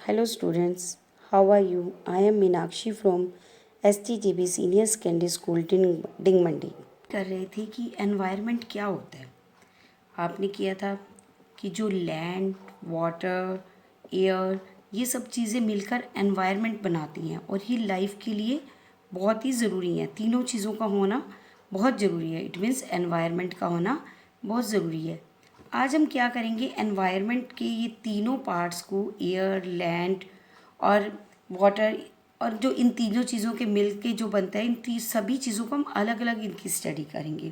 Hello students, how are you? I am Meenakshi from STGB Senior Secondary School डिंगमंडी। कर रहे थे कि environment क्या होता है। आपने किया था कि जो लैंड, वाटर, एयर ये सब चीज़ें मिलकर एनवायरनमेंट बनाती हैं और ये लाइफ के लिए बहुत ही ज़रूरी है। तीनों चीज़ों का होना बहुत ज़रूरी है। इट मीन्स एनवायरनमेंट का होना बहुत ज़रूरी है। आज हम क्या करेंगे, एनवायरनमेंट के ये तीनों पार्ट्स को, एयर, लैंड और वाटर, और जो इन तीनों चीज़ों के मिल के जो बनता है, इन सभी चीज़ों को हम अलग अलग इनकी स्टडी करेंगे।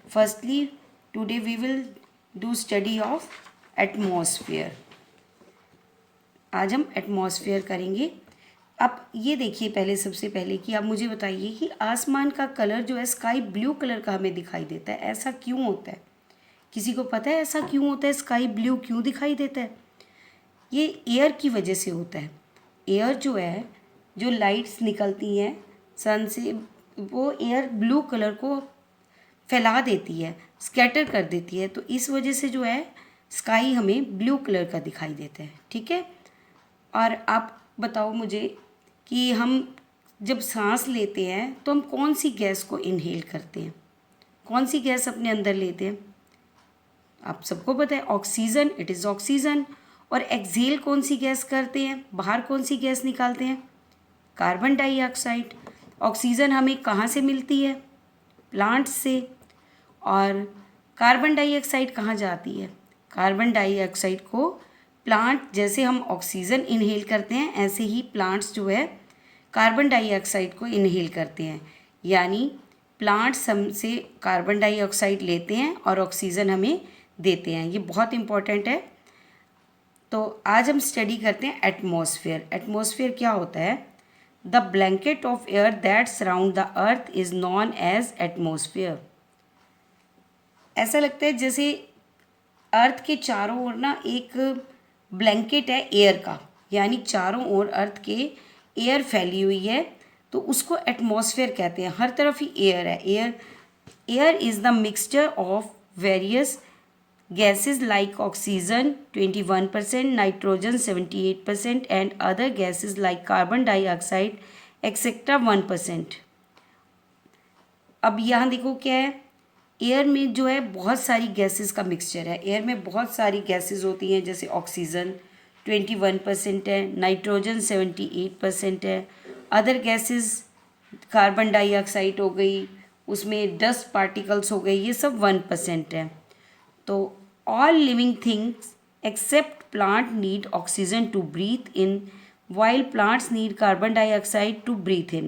Firstly today we will do study of atmosphere. आज हम एटमॉस्फेयर करेंगे। अब ये देखिए, पहले सबसे पहले कि आप मुझे बताइए कि आसमान का कलर जो है स्काई ब्लू कलर का हमें दिखाई देता है, ऐसा क्यों होता है? किसी को पता है ऐसा क्यों होता है? स्काई ब्लू क्यों दिखाई देता है? ये एयर की वजह से होता है। एयर जो है, जो लाइट्स निकलती हैं सन से, वो एयर ब्लू कलर को फैला देती है, स्कैटर कर देती है, तो इस वजह से जो है स्काई हमें ब्लू कलर का दिखाई देता है। ठीक है। और आप बताओ मुझे कि हम जब सांस लेते हैं तो हम कौन सी गैस को इनहेल करते हैं? कौन सी गैस अपने अंदर लेते हैं? आप सबको पता है, ऑक्सीजन। It is oxygen. और एक्सहेल कौन सी गैस करते हैं? बाहर कौन सी गैस निकालते हैं? Carbon dioxide. ऑक्सीजन हमें कहाँ से मिलती है? प्लांट्स से। और कार्बन डाइऑक्साइड कहाँ जाती है? कार्बन डाइऑक्साइड को प्लांट, जैसे हम ऑक्सीजन इनहेल करते हैं ऐसे ही प्लांट्स जो है कार्बन डाइऑक्साइड को इनहेल करते हैं। यानी प्लांट्स हमसे कार्बन डाइऑक्साइड लेते हैं और ऑक्सीजन हमें देते हैं। ये बहुत इम्पॉर्टेंट है। तो आज हम स्टडी करते हैं एटमॉस्फेयर। एटमॉस्फेयर क्या होता है? The blanket of air that surround the earth is known as atmosphere. ऐसा लगता है जैसे अर्थ के चारों ओर ना एक ब्लैंकेट है एयर का, यानी चारों ओर अर्थ के एयर फैली हुई है, तो उसको एटमॉस्फेयर कहते हैं। हर तरफ ही एयर है। Air is the mixture of various gases like oxygen 21%, nitrogen 78%, and other gases like carbon dioxide etc. 1%. अब यहाँ देखो क्या है, एयर में जो है बहुत सारी गैसेस का मिक्सचर है। एयर में बहुत सारी गैसेस होती हैं, जैसे ऑक्सीजन 21% है, नाइट्रोजन 78% है, अदर गैसेस कार्बन डाइऑक्साइड हो गई, उसमें डस्ट पार्टिकल्स हो गए, ये सब 1% है। तो all living things except plant need oxygen to breathe in, while plants need carbon dioxide to breathe in.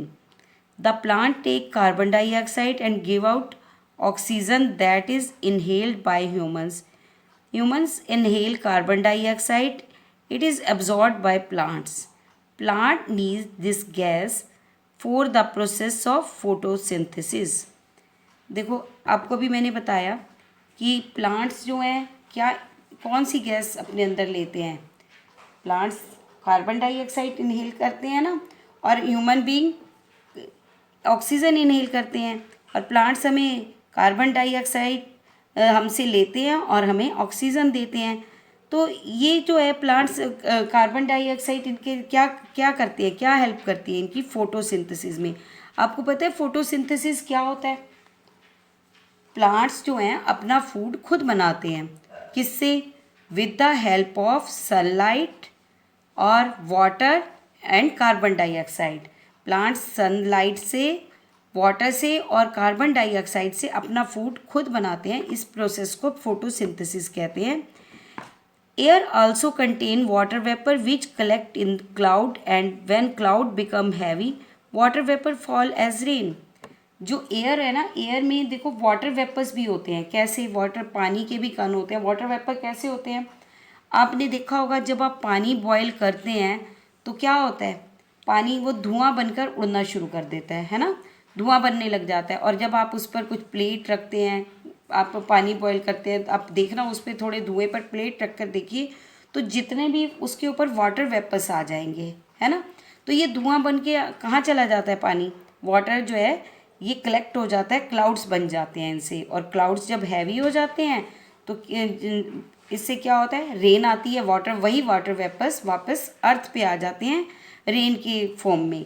The plant take carbon dioxide and give out oxygen that is inhaled by humans. Humans inhale carbon dioxide. It is absorbed by plants. Plant needs this gas for the process of photosynthesis. देखो, आपको भी मैंने बताया कि plants जो हैं क्या, कौन सी गैस अपने अंदर लेते हैं? प्लांट्स कार्बन डाइऑक्साइड इनहेल करते हैं ना, और ह्यूमन बीइंग ऑक्सीजन इनहेल करते हैं, और प्लांट्स हमें कार्बन डाइऑक्साइड हमसे लेते हैं और हमें ऑक्सीजन देते हैं। तो ये जो है प्लांट्स कार्बन डाइऑक्साइड इनके क्या क्या करती है, क्या हेल्प करती है इनकी फोटोसिंथेसिस में? आपको पता है फोटोसिंथेसिस क्या होता है? प्लांट्स जो हैं अपना फूड खुद बनाते हैं। किससे? With the help of sunlight और water and carbon dioxide. Plants sunlight से, वाटर से और कार्बन डाइऑक्साइड से अपना फूड खुद बनाते हैं। इस प्रोसेस को फोटोसिंथेसिस कहते हैं। Air also contain water vapour which collect in cloud, and when cloud become heavy water vapour fall as rain. जो एयर है ना, एयर में देखो वाटर वेपर्स भी होते हैं। कैसे? वाटर, पानी के भी कण होते हैं। वाटर वेपर कैसे होते हैं? आपने देखा होगा जब आप पानी बॉईल करते हैं तो क्या होता है, पानी वो धुआं बनकर उड़ना शुरू कर देता है ना, धुआं बनने लग जाता है। और जब आप उस पर कुछ प्लेट रखते हैं, आप पानी बॉईल करते हैं, आप देखना उस पर थोड़े धुएँ पर प्लेट रख कर देखिए, तो जितने भी उसके ऊपर वाटर वेपर्स आ जाएंगे, है ना। तो ये धुआं बन के कहाँ चला जाता है? पानी, वाटर जो है ये कलेक्ट हो जाता है, क्लाउड्स बन जाते हैं इनसे। और क्लाउड्स जब हैवी हो जाते हैं तो इससे क्या होता है, रेन आती है, वाटर, वही वाटर वेपर्स वापस अर्थ पे आ जाते हैं रेन के फॉर्म में।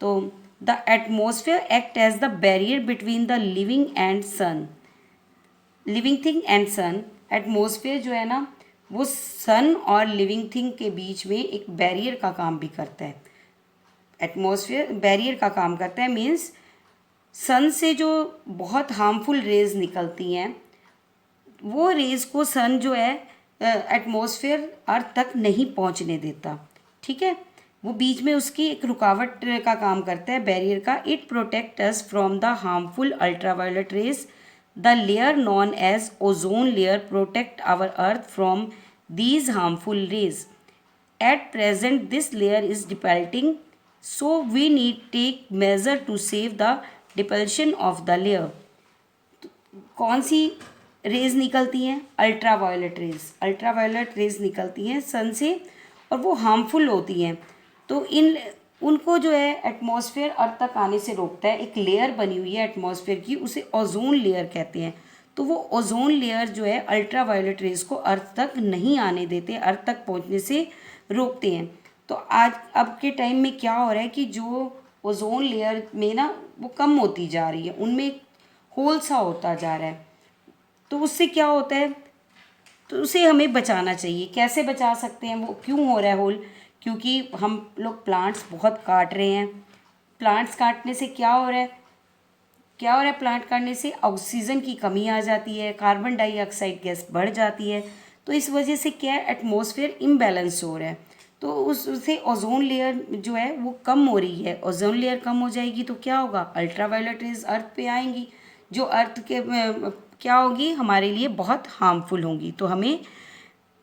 तो the atmosphere act as the barrier between the living and sun, living thing and sun. Atmosphere जो है ना वो सन और लिविंग थिंग के बीच में एक बैरियर का काम भी करता है। एटमॉस्फेयर बैरियर का काम करता है, मीन्स सन से जो बहुत हार्मफुल रेज निकलती हैं वो रेज को सन जो है एटमॉस्फेयर अर्थ तक नहीं पहुंचने देता, ठीक है। वो बीच में उसकी एक रुकावट का काम करता है, बैरियर का। It protect us from the harmful ultraviolet rays. The layer known as ozone layer protect our earth from these harmful rays. At present, this layer is depleting, so we need take measure to save the depletion of the layer. कौन सी raise निकलती हैं? Ultraviolet rays. Ultraviolet rays निकलती हैं सन से और वो harmful होती हैं, तो इन उनको जो है एटमॉस्फेयर अर्थ तक आने से रोकता है। एक लेयर बनी हुई है एटमॉस्फेयर की, उसे ओजोन लेयर कहते हैं। तो वो ओजोन लेयर जो है अल्ट्रावायलेट रेज को अर्थ तक नहीं आने देते, अर्थ तक पहुंचने से रोकते हैं। तो आज अब के टाइम में क्या हो रहा है कि जो ओजोन लेयर में ना वो कम होती जा रही है, उनमें होल सा होता जा रहा है। तो उससे क्या होता है, तो उसे हमें बचाना चाहिए। कैसे बचा सकते हैं? वो क्यों हो रहा है होल? क्योंकि हम लोग प्लांट्स बहुत काट रहे हैं। प्लांट्स काटने से क्या हो रहा है? प्लांट काटने से ऑक्सीजन की कमी आ जाती है, कार्बन डाइऑक्साइड गैस बढ़ जाती है। तो इस वजह से क्या है, एटमॉस्फेयर इम्बैलेंस हो रहा है। तो उससे ओजोन लेयर जो है वो कम हो रही है। ओजोन लेयर कम हो जाएगी तो क्या होगा, अल्ट्रावायलेट रेज अर्थ पे आएंगी, जो अर्थ के क्या होगी, हमारे लिए बहुत हार्मफुल होंगी। तो हमें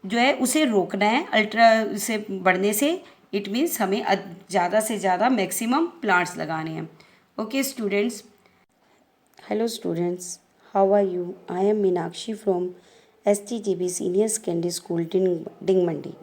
जो है उसे रोकना है अल्ट्रा से बढ़ने से। इट मीन्स हमें ज़्यादा से ज़्यादा मैक्सिमम प्लांट्स लगाने हैं। Okay students. Hello students, how are you? I am Meenakshi from STGB Senior Secondary School, Dingmandi.